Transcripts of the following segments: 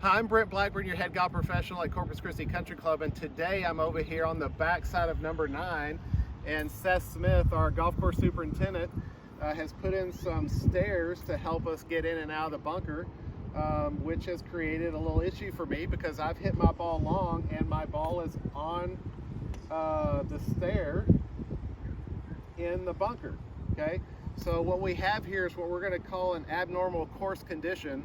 Hi, I'm Brent Blackburn, your head golf professional at Corpus Christi Country Club, and today I'm over here on the back side of number 9, and Seth Smith, our golf course superintendent, has put in some stairs to help us get in and out of the bunker, which has created a little issue for me because I've hit my ball long and my ball is on the stair in the bunker. Okay, so what we have here is what we're going to call an abnormal course condition,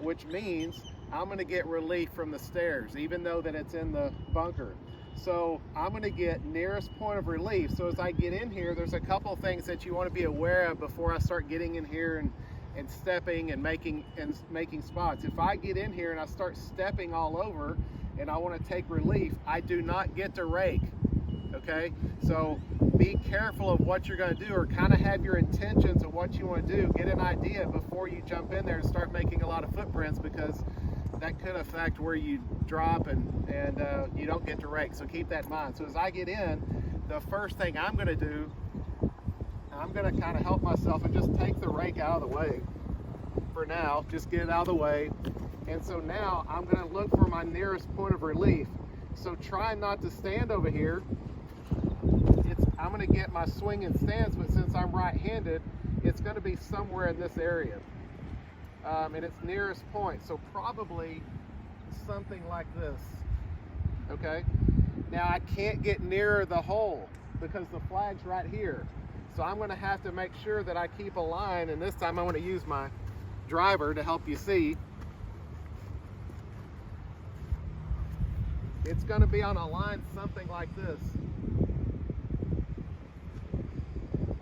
which means I'm going to get relief from the stairs even though that it's in the bunker. So I'm going to get nearest point of relief. So as I get in here, there's a couple things that you want to be aware of before I start getting in here and stepping and making spots. If I get in here and I start stepping all over and I want to take relief, I do not get to rake. Okay, so be careful of what you're going to do, or kind of have your intentions of what you want to do. Get an idea before you jump in there and start making a lot of footprints, because that could affect where you drop and you don't get to rake. So keep that in mind. So as I get in, the first thing I'm going to do, I'm going to kind of help myself and just take the rake out of the way for now. Just get it out of the way. And so now I'm going to look for my nearest point of relief. So try not to stand over here. I'm going to get my swing and stance, but since I'm right-handed, it's going to be somewhere in this area, and it's nearest point, so probably something like this. Okay, now I can't get nearer the hole because the flag's right here, so I'm going to have to make sure that I keep a line, and this time I'm going to use my driver to help you see. It's going to be on a line something like this.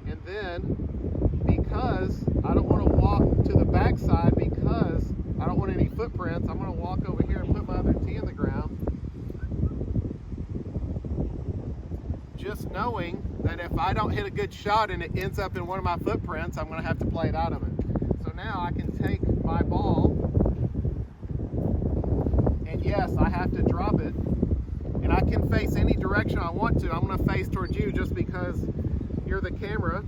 And then, because I don't want to walk to the backside, because I don't want any footprints, I'm going to walk over here and put my other tee in the ground. Just knowing that if I don't hit a good shot and it ends up in one of my footprints, I'm going to have to play it out of it. So now I can take my ball, and yes, I have to drop it, and I can face any direction I want to. I'm going to face towards you just because you're the camera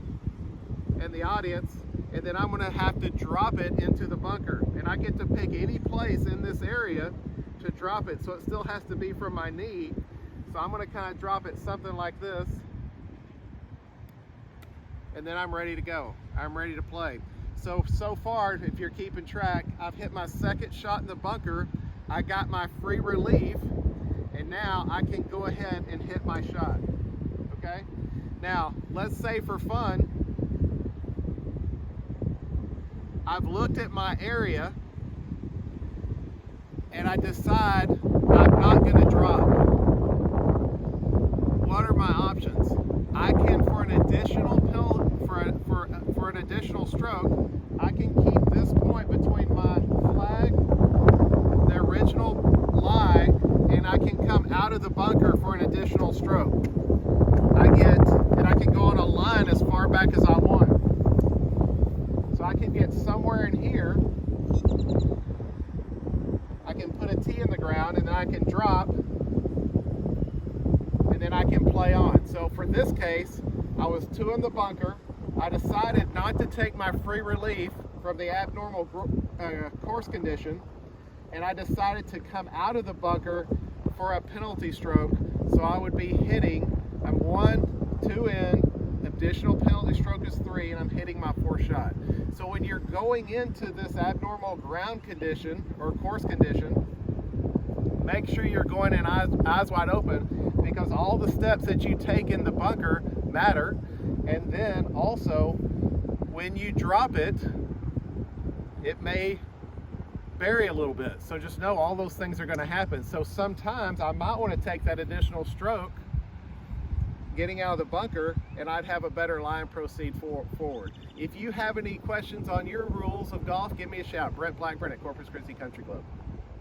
and the audience, and then I'm going to have to drop it into the bunker, and I get to pick any place in this area to drop it, so it still has to be from my knee. So I'm going to kind of drop it something like this, and then I'm ready to go. I'm ready to play. So far, if you're keeping track, I've hit my second shot in the bunker, I got my free relief, and now I can go ahead and hit my shot. Okay? Now, let's say for fun, I've looked at my area and I decide I'm not going to drop. What are my options? I can, for an additional for an additional stroke, I can keep this point between my flag, the original lie, and I can come out of the bunker for an additional stroke. I can go on a line as far back as I want. So I can get somewhere in here. I can put a tee in the ground, and then I can drop, and then I can play on. So for this case, I was 2 in the bunker. I decided not to take my free relief from the abnormal course condition, and I decided to come out of the bunker for a penalty stroke. So I would be hitting, I'm 1, 2 in, additional penalty stroke is 3, and I'm hitting my 4th shot. So when you're going into this abnormal ground condition or course condition, make sure you're going in eyes wide open, because all the steps that you take in the bunker matter. And then also, when you drop it, it may bury a little bit. So just know all those things are going to happen. So sometimes I might want to take that additional stroke getting out of the bunker, and I'd have a better line proceed forward. If you have any questions on your rules of golf, give me a shout. Brent Blackburn at Corpus Christi Country Club.